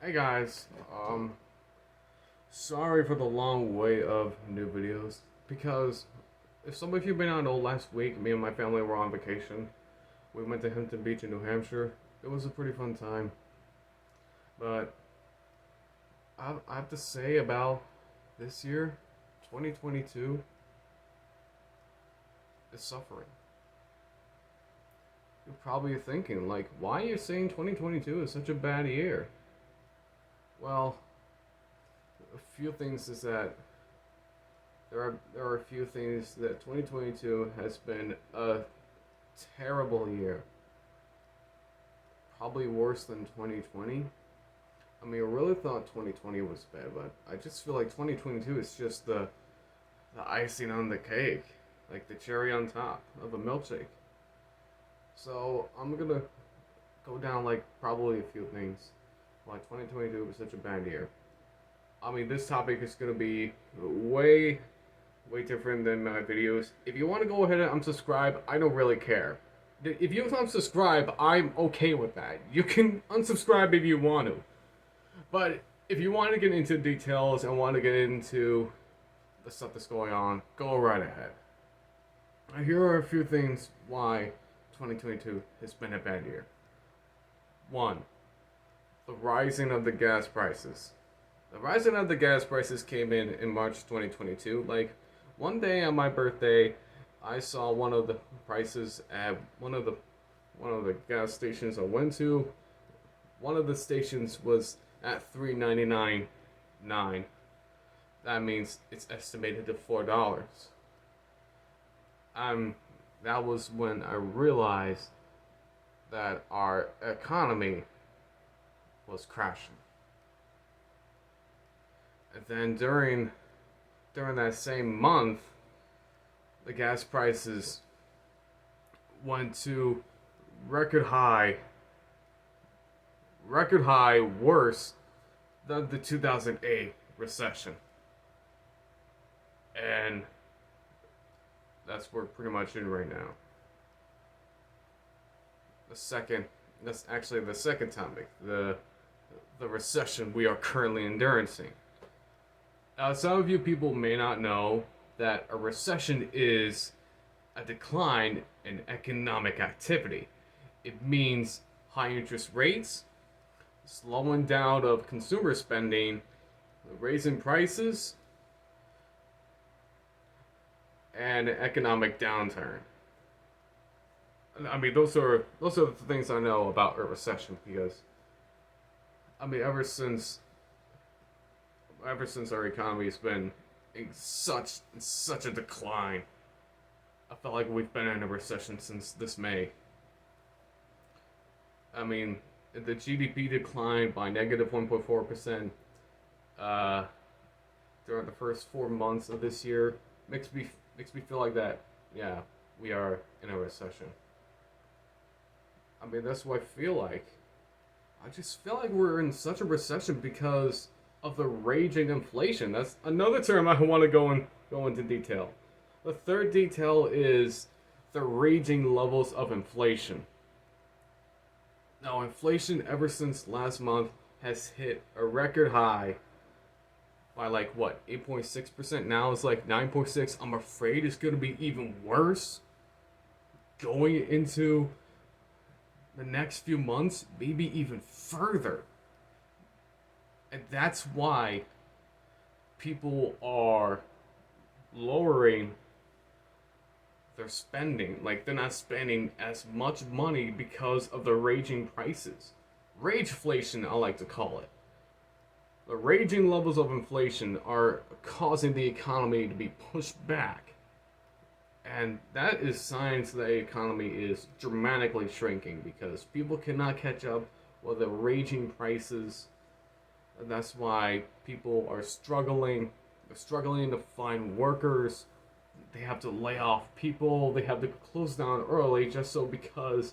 Hey guys, sorry for the long wait of new videos because if some of you may not know, last week me and my family were on vacation. We went to Hampton Beach in New Hampshire. It was a pretty fun time, but I have to say about this year, 2022, is suffering. You're probably thinking, like, why are you saying 2022 is such a bad year? Well, a few things is that there are a few things that 2022 has been a terrible year. Probably worse than 2020. I mean, I really thought 2020 was bad, but I just feel like 2022 is just the icing on the cake, like the cherry on top of a milkshake. So I'm gonna go down like probably a few things why 2022 was such a bad year. I mean, this topic is gonna be way different than my videos. If you want to go ahead and unsubscribe, I don't really care. If you unsubscribe, I'm okay with that. You can unsubscribe if you want to. But if you want to get into details and want to get into the stuff that's going on, go right ahead. Here are a few things why 2022 has been a bad year. One, the rising of the gas prices. The rising of the gas prices came in March 2022. Like, one day on my birthday, I saw one of the prices at one of the gas stations I went to. One of the stations was at $3.99. That means it's estimated to $4. That was when I realized that our economy was crashing. And then during that same month, the gas prices went to record high, worse than the 2008 recession. And that's what we're pretty much in right now. That's actually the second topic, the recession we are currently enduring. Some of you people may not know that a recession is a decline in economic activity. It means high interest rates, slowing down of consumer spending, raising prices, and an economic downturn. I mean, those are the things I know about a recession because, I mean, ever since our economy has been in such a decline. I felt like we've been in a recession since this May. I mean, the GDP declined by negative 1.4% uh, during the first 4 months of this year. Makes me feel like that. Yeah, we are in a recession. I mean, that's what I feel like. I just feel like we're in such a recession because of the raging inflation. That's another term I want to go into detail. The third detail is the raging levels of inflation. Now, inflation ever since last month has hit a record high by like what, 8.6%. Now it's like 9.6. I'm afraid it's going to be even worse going into the next few months, maybe even further. And that's why people are lowering their spending. Like, they're not spending as much money because of the raging prices. Rageflation, I like to call it. The raging levels of inflation are causing the economy to be pushed back. And that is signs that the economy is dramatically shrinking because people cannot catch up with the raging prices. And that's why people are struggling. They're struggling to find workers. They have to lay off people. They have to close down early just so because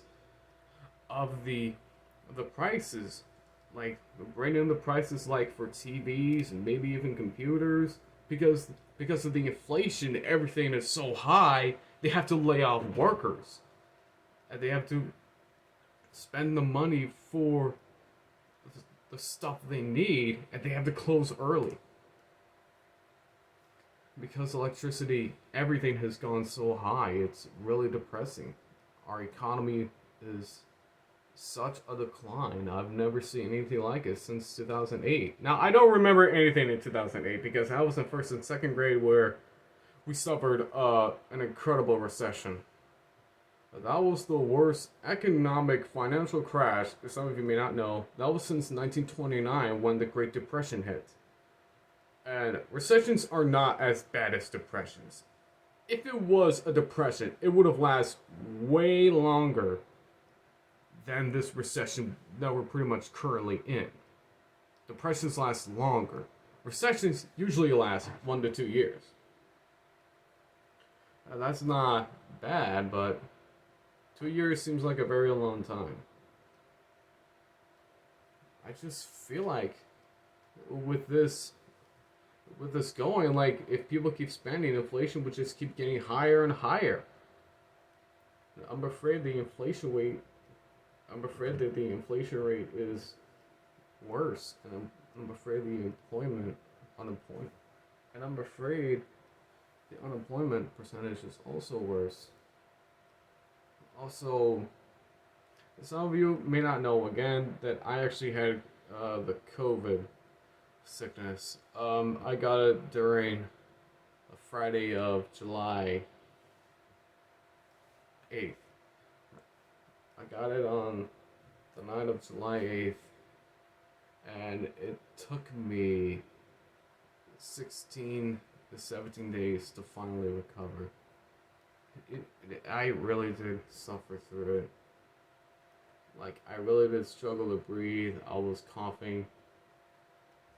of the prices. Like, bringing the prices like for TVs and maybe even computers because of the inflation, everything is so high. They have to lay off workers, and they have to spend the money for the stuff they need, and they have to close early because electricity, everything has gone so high. It's really depressing. Our economy is such a decline. I've never seen anything like it since 2008. Now, I don't remember anything in 2008 because I was in first and second grade where we suffered an incredible recession. That was the worst economic financial crash, as some of you may not know. That was since 1929 when the Great Depression hit. And recessions are not as bad as depressions. If it was a depression, it would have lasted way longer than this recession that we're pretty much currently in. Depressions last longer. Recessions usually last 1 to 2 years. Now, that's not bad, but 2 years seems like a very long time. I just feel like with this going, like if people keep spending, inflation would just keep getting higher and higher. I'm afraid the inflation rate. I'm afraid that the inflation rate is worse, and I'm afraid the unemployment, and I'm afraid the unemployment percentage is also worse. Also, some of you may not know again that I actually had the COVID sickness. I got it during a Friday of July 8th. I got it on the night of July 8th, and it took me 16 to 17 days to finally recover. I really did suffer through it. Like, I really did struggle to breathe. I was coughing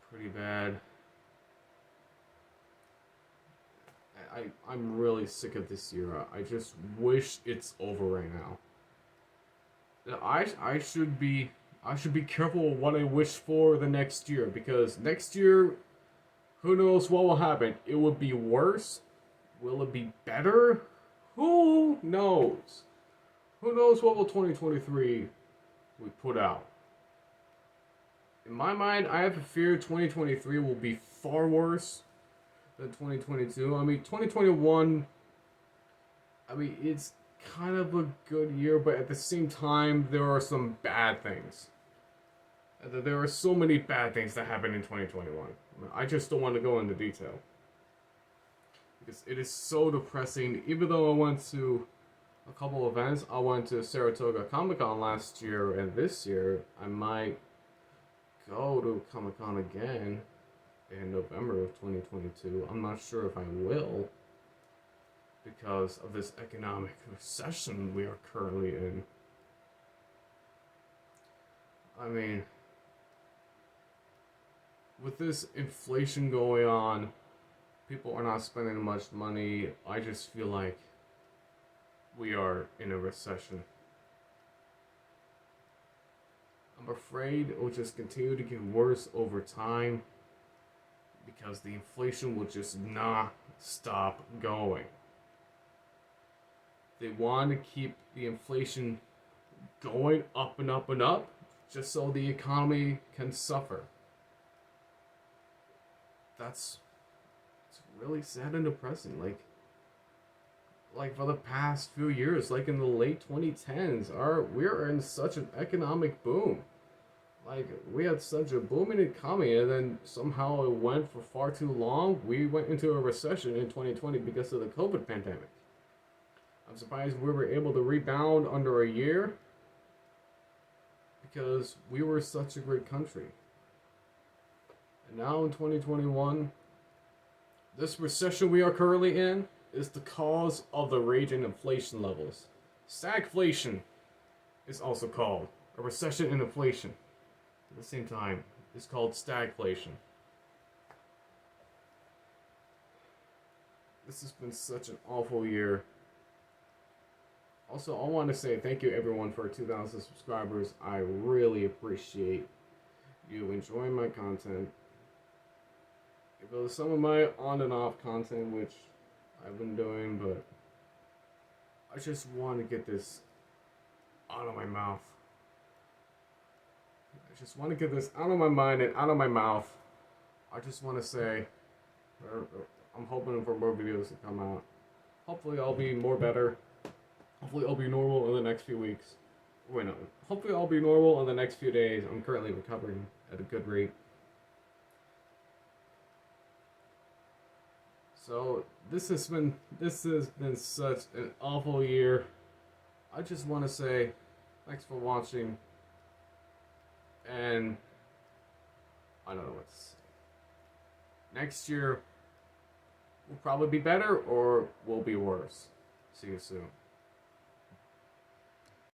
pretty bad. I'm really sick of this year. I just wish it's over right now. I should be careful what I wish for the next year, because next year, who knows what will happen? It will be worse. Will it be better? Who knows? Who knows what will 2023 we put out? In my mind, I have a fear 2023 will be far worse than 2022. I mean, 2021, it's kind of a good year, but at the same time, there are some bad things. There are so many bad things that happened in 2021. I just don't want to go into detail, because it is so depressing. Even though I went to a couple events, I went to Saratoga Comic Con last year, and this year I might go to Comic Con again in November of 2022. I'm not sure if I will, because of this economic recession we are currently in. I mean, with this inflation going on, people are not spending much money. I just feel like we are in a recession. I'm afraid it will just continue to get worse over time, because the inflation will just not stop going. They want to keep the inflation going up and up and up, just so the economy can suffer. It's really sad and depressing. Like for the past few years, like in the late 2010s, we're in such an economic boom. Like, we had such a booming economy, and then somehow it went for far too long. We went into a recession in 2020 because of the COVID pandemic. I'm surprised we were able to rebound under a year, because we were such a great country. And now in 2021, this recession we are currently in is the cause of the raging inflation levels. Stagflation is also called a recession and inflation. At the same time, it's called stagflation. This has been such an awful year. Also, I want to say thank you everyone for 2,000 subscribers. I really appreciate you enjoying my content. It was some of my on and off content, which I've been doing, but I just want to get this out of my mouth. just want to get this out of my mind and out of my mouth. I just want to say, I'm hoping for more videos to come out. Hopefully, I'll be more better. Hopefully, I'll be normal in the next few weeks. Wait, no. Hopefully, I'll be normal in the next few days. I'm currently recovering at a good rate. So this has been such an awful year. I just want to say thanks for watching, and I don't know what to say. Next year will probably be better or will be worse. See you soon.